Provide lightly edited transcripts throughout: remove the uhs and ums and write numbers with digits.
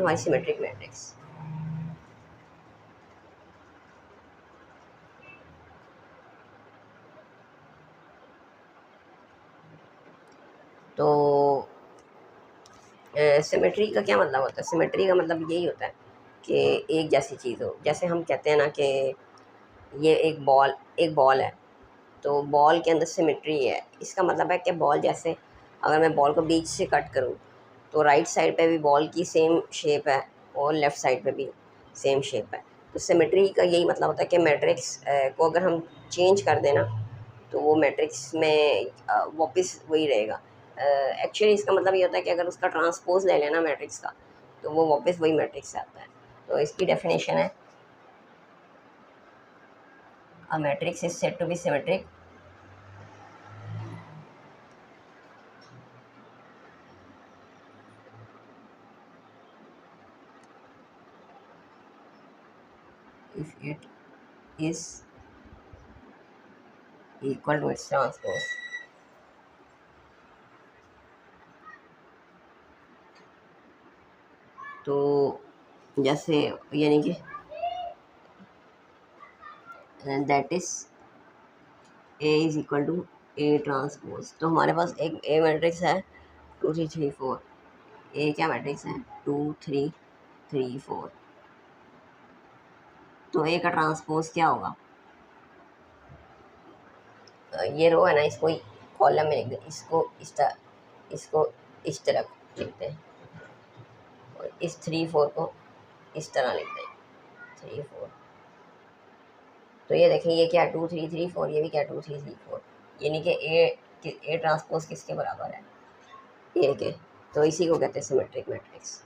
हमारी symmetric matrix. तो symmetry का क्या मतलब होता है? सिमेट्री का मतलब यही होता है कि एक जैसी चीज़ हो। जैसे हम कहते हैं ना कि ये एक बॉल है, तो बॉल के अंदर सिमेट्री है। इसका मतलब है कि बॉल जैसे, अगर मैं बॉल को बीच से कट करूँ तो राइट साइड पे भी बॉल की सेम शेप है और लेफ़्ट साइड पे भी सेम शेप है। तो सिमेट्री का यही मतलब होता है कि मैट्रिक्स को अगर हम चेंज कर देना तो वो मैट्रिक्स में वापस वही रहेगा। एक्चुअली इसका मतलब ये होता है कि अगर उसका ट्रांसपोज ले लेना मैट्रिक्स का, तो वो वापस वही मैट्रिक्स से आता है। तो इसकी डेफिनेशन है, a matrix is said to be symmetric if it is equal to its transpose। तो जैसे यानी कि that is A is equal to A transpose. तो हमारे पास एक ए मैट्रिक्स है 2 3 3 4। ए क्या मैट्रिक्स है? 2 3 3 4। तो ए का ट्रांसपोज क्या होगा? ये रो है ना, इसको कॉलम में लिख दें, इसको इस तरह लिखते हैं और इस 3 4 को इस तरह लिखते हैं 3 4। तो ये देखें, ये क्या 2 3 3 4, ये भी क्या 2 3 3 4, यानी कि ए ट्रांसपोज किसके बराबर है? ए के। तो इसी को कहते हैं सिमेट्रिक मैट्रिक्स।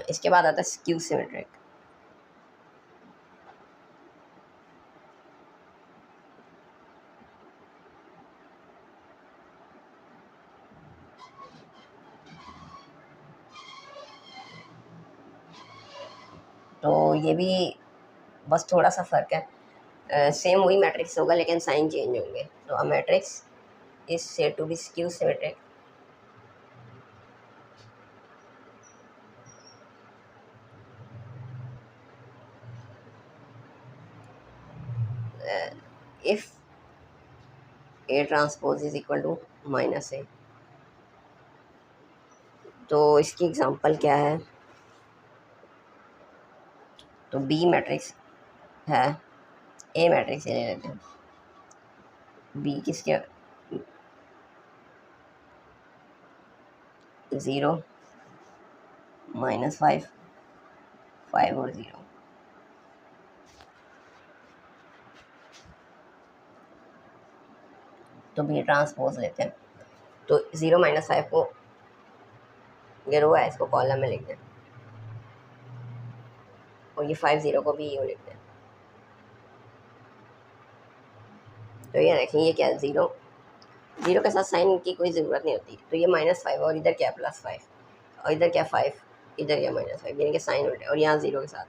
इसके बाद आता है स्क्यू सिमेट्रिक। तो ये भी बस थोड़ा सा फ़र्क है, सेम वही मैट्रिक्स होगा लेकिन साइन चेंज होंगे। तो a matrix is said to be skew symmetric if A transpose is equal to -a। तो इसकी एग्जांपल क्या है? तो बी मैट्रिक्स है, ए मैट्रिक्स ले लेते हैं। बी किसके? 0 -5 5 और 0। तो बी ट्रांसपोज लेते हैं। तो 0 -5 को, ये रो है, इसको कॉलम में लिख दें और ये 5 0 को भी यूँ लिख दें। तो ये देखें, ये क्या है? 0 0 के साथ साइन की कोई ज़रूरत नहीं होती। तो ये -5 और इधर क्या +5 और इधर क्या 5, इधर क्या -5, यानी कि साइन उल्टे, और यहाँ 0 के साथ।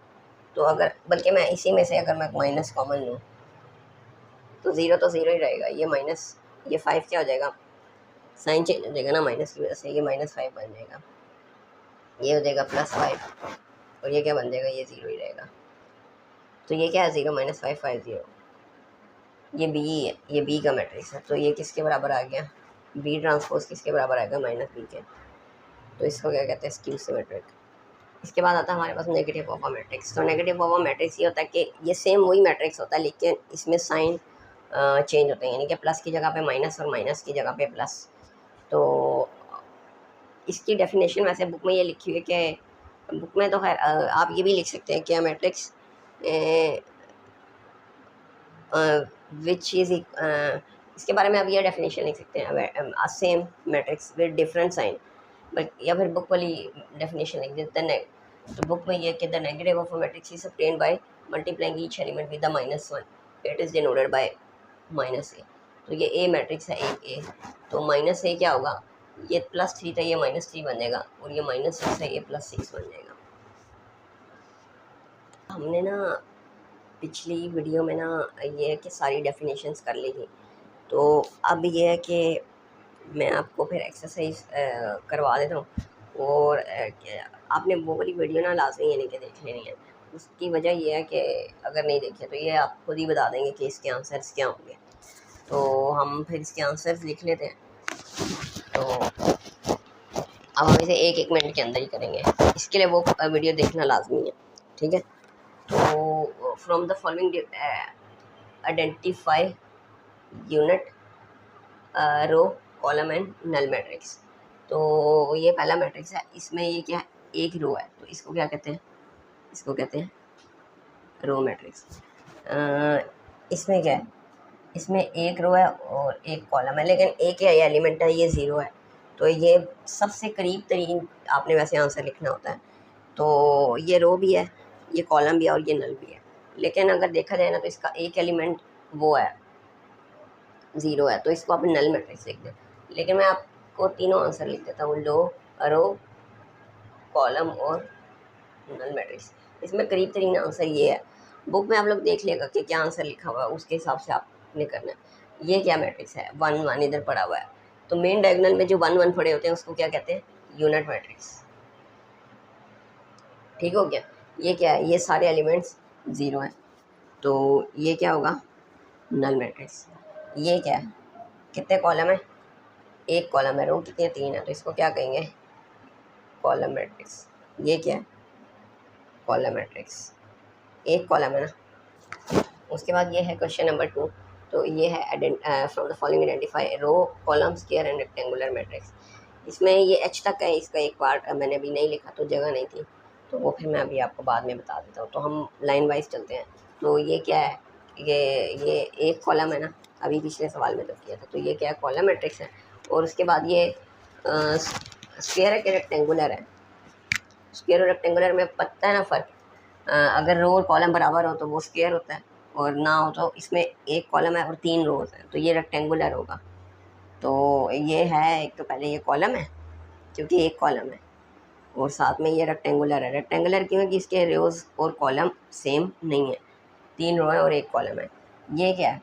तो अगर बल्कि मैं इसी में से अगर मैं माइनस कॉमन लूँ तो 0 ही रहेगा। ये माइनस, ये 5 क्या हो जाएगा? साइन चेंज हो जाएगा ना माइनस की वजह से, ये -5 बन जाएगा। ये हो जाएगा +5 और ये क्या बन जाएगा? ये 0 ही रहेगा। तो ये क्या है? 0 -5 5 0। ये बी है, ये बी का मैट्रिक्स है। तो ये किसके बराबर आ गया? बी ट्रांसपोज किसके बराबर आएगा? -b के। तो इसको क्या कहते हैं? Skew symmetric. इसके बाद आता है हमारे पास नेगेटिव ऑफ अ मैट्रिक्स। तो नेगेटिव ऑफ अ मैट्रिक्स ये होता है कि ये सेम वही मैट्रिक्स होता है लेकिन इसमें साइन चेंज होते हैं, यानी कि प्लस की जगह पे माइनस और माइनस की जगह पे प्लस। तो इसकी डेफिनेशन वैसे बुक में ये लिखी हुई है कि, बुक में तो खैर आप ये भी लिख सकते हैं कि मैट्रिक्स विच इज़, इसके बारे में आप ये डेफिनेशन लिख सकते हैं, same matrix with different sign. But या फिर बुक वाली डेफिनेशन लिख देते हैं। तो बुक में ये कि the negative of a matrix is obtained by multiplying each element with the -1, it is denoted by -a। तो ये ए मैट्रिक्स है, एक ए। तो -a क्या होगा? ये +3 था, ये -3 बन जाएगा, और ये -6 है, ये +6 बन जाएगा। हमने ना पिछली वीडियो में ना ये है कि सारी डेफिनेशंस कर ली थी। तो अब ये है कि मैं आपको फिर एक्सरसाइज करवा देता हूँ। और आपने वो वाली वीडियो ना लाजमी यानी कि देख लेनी है। उसकी वजह ये है कि अगर नहीं देखिए तो ये आप खुद ही बता देंगे कि इसके आंसर्स क्या होंगे। तो हम फिर इसके आंसर्स लिख लेते हैं। तो अब हम इसे एक एक मिनट के अंदर ही करेंगे, इसके लिए वो वीडियो देखना लाजमी है, ठीक है। तो from the following identify unit row column and null matrix. तो ये पहला मैट्रिक्स है, इसमें ये क्या है, एक रो है, तो इसको क्या कहते हैं, इसको कहते हैं रो मैट्रिक्स। इसमें क्या है, इसमें एक रो है और एक कॉलम है, लेकिन एक ही एलिमेंट है, ये ज़ीरो है। तो ये सबसे करीब तरीन आपने वैसे आंसर लिखना होता है। तो ये रो भी है, ये कॉलम भी है और ये नल भी है। लेकिन अगर देखा जाए ना तो इसका एक एलिमेंट वो है, ज़ीरो है, तो इसको आप नल मैट्रिक्स लिख दें। लेकिन मैं आपको तीनों आंसर लिख देता हूँ, रो कॉलम और नल मैट्रिक्स। इसमें करीब तरीन आंसर ये है। बुक में आप लोग देख लेगा कि क्या आंसर लिखा हुआ है, उसके हिसाब से आपने करना है। ये क्या मैट्रिक्स है, 1 1 इधर पड़ा हुआ है, तो मेन डायगोनल में जो 1 1 पड़े होते हैं उसको क्या कहते हैं, यूनिट मैट्रिक्स। ठीक हो गया। ये क्या है, ये सारे एलिमेंट्स ज़ीरो हैं, तो ये क्या होगा, नल मैट्रिक्स। ये क्या है, कितने कॉलम है, एक कॉलम है, रो कितनी है, 3 है, तो इसको क्या कहेंगे, कॉलम मैट्रिक्स। ये क्या है, कॉलम मैट्रिक्स, एक कॉलम है ना। उसके बाद ये है क्वेश्चन नंबर 2। तो ये है from the following identify row column square and rectangular matrix. इसमें ये एच तक है, इसका एक पार्ट मैंने अभी नहीं लिखा, तो जगह नहीं थी, तो वो फिर मैं अभी आपको बाद में बता देता हूँ। तो हम लाइन वाइज चलते हैं। तो ये क्या है, ये एक कॉलम है ना, अभी पिछले सवाल में तो किया था। तो ये क्या है, कॉलम मैट्रिक्स है। और उसके बाद ये स्क्वायर है कि रेक्टेंगुलर है। स्क्वायर और रेक्टेंगुलर में पता है ना फ़र्क, अगर रो और कॉलम बराबर हो तो वो स्क्वायर होता है, और ना हो तो इसमें एक कॉलम है और 3 रोज हैं, तो ये रेक्टेंगुलर होगा। तो ये है, एक तो पहले ये कॉलम है क्योंकि एक कॉलम है, और साथ में ये रेक्टेंगुलर है। रेक्टेंगुलर क्यों है कि इसके रोज और कॉलम सेम नहीं है, 3 रो है और एक कॉलम है। ये क्या है,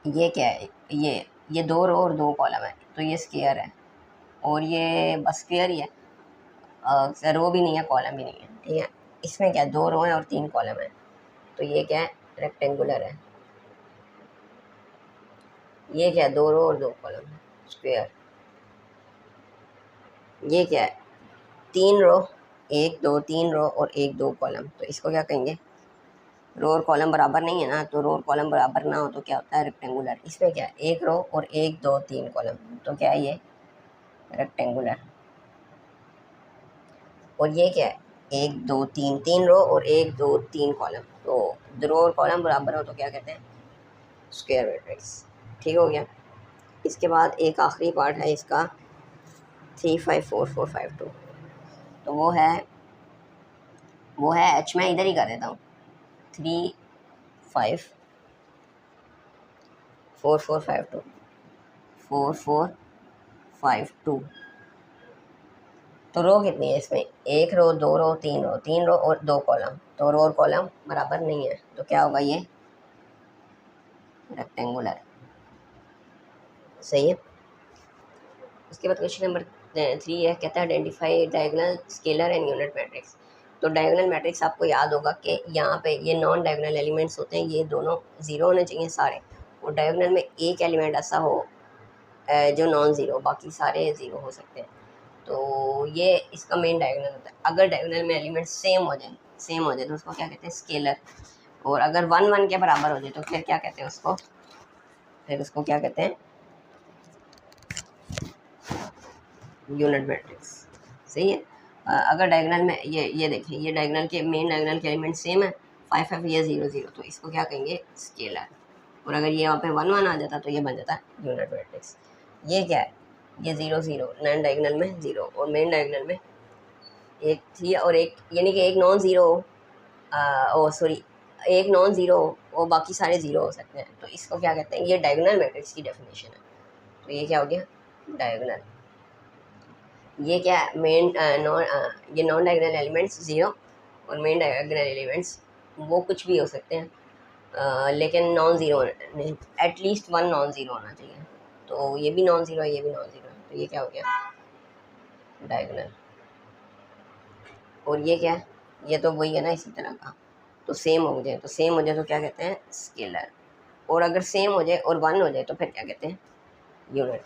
ये क्या है, ये 2 रो और 2 कॉलम है, तो ये स्क्वायर है, और ये बस स्क्वायर ही है, रो भी नहीं है कॉलम भी नहीं है, ठीक है। इसमें क्या है, 2 रो है और 3 कॉलम है, तो ये क्या है, रेक्टेंगुलर है। ये क्या है, 2 रो और 2 कॉलम, स्क्वायर। ये क्या है, 3 रो, 1 2 3 रो और 1 2 कॉलम, तो इसको क्या कहेंगे, रो और कॉलम बराबर नहीं है ना, तो रो और कॉलम बराबर ना हो तो क्या होता है, रेक्टेंगुलर। इसमें क्या है, 1 रो और 1 2 3 कॉलम, तो क्या है, ये रेक्टेंगुलर। और ये क्या है, 1 2 3 3 रो और 1 2 3 कॉलम, तो रो और कॉलम बराबर हो तो क्या कहते हैं, स्क्वायर मैट्रिक्स। ठीक हो गया। इसके बाद एक आखिरी पार्ट है इसका, 3 5 4 4 5 2। तो वो है एच, मैं इधर ही कर देता हूँ, 3 5 4 4 5 2 4 4 5 2। तो रो कितनी है इसमें, 1 रो 2 रो 3 रो, 3 रो और 2 कॉलम, तो रो और कॉलम बराबर नहीं है, तो क्या होगा, ये रेक्टेंगुलर। सही है। उसके बाद क्वेश्चन नंबर 3 है, कहता है identify diagonal scalar and unit matrix. तो डायगोनल मैट्रिक्स आपको याद होगा कि यहाँ पे ये नॉन डायगोनल एलिमेंट्स होते हैं, ये दोनों ज़ीरो होने चाहिए सारे, और डायगोनल में एक एलिमेंट ऐसा हो जो नॉन ज़ीरो, बाकी सारे ज़ीरो हो सकते हैं। तो ये इसका मेन डायगोनल होता है। अगर डायगोनल में एलिमेंट सेम हो जाए तो उसको क्या कहते हैं, स्केलर। और अगर 1 1 के बराबर हो जाए तो फिर क्या कहते हैं उसको, फिर उसको क्या कहते हैं, यूनिट मैट्रिक्स। सही है। अगर डायगोनल में ये देखें, ये डायगोनल के मेन डायगोनल के एलिमेंट सेम है, 5 5 ये 0 0, तो इसको क्या कहेंगे, स्केलर। और अगर ये यहाँ पे 1 1 आ जाता तो ये बन जाता है यूनिट मैट्रिक्स। ये क्या है, ये 0 0, नॉन डायगोनल में 0 और मेन डायगोनल में एक 3 और एक, यानी कि एक नॉन ज़ीरो, ओ सॉरी, एक नॉन ज़ीरो और बाकी सारे ज़ीरो हो सकते हैं, तो इसको क्या कहते हैं, ये डायगोनल मैट्रिक्स की डेफिनेशन है। तो ये क्या हो गया, डायगोनल। ये क्या है, ये नॉन डायगोनल एलिमेंट्स 0 और मेन डायगोनल एलिमेंट्स वो कुछ भी हो सकते हैं, लेकिन नॉन ज़ीरो नहीं, एटलीस्ट 1 नॉन ज़ीरो होना चाहिए। तो ये भी नॉन ज़ीरो है, ये भी नॉन ज़ीरो है, तो ये क्या हो गया डायगोनल। और ये क्या है, ये तो वही है ना इसी तरह का, तो सेम हो जाए, तो सेम हो जाए तो क्या कहते हैं स्केलर, और अगर सेम हो जाए और वन हो जाए तो फिर क्या कहते हैं यूनिट।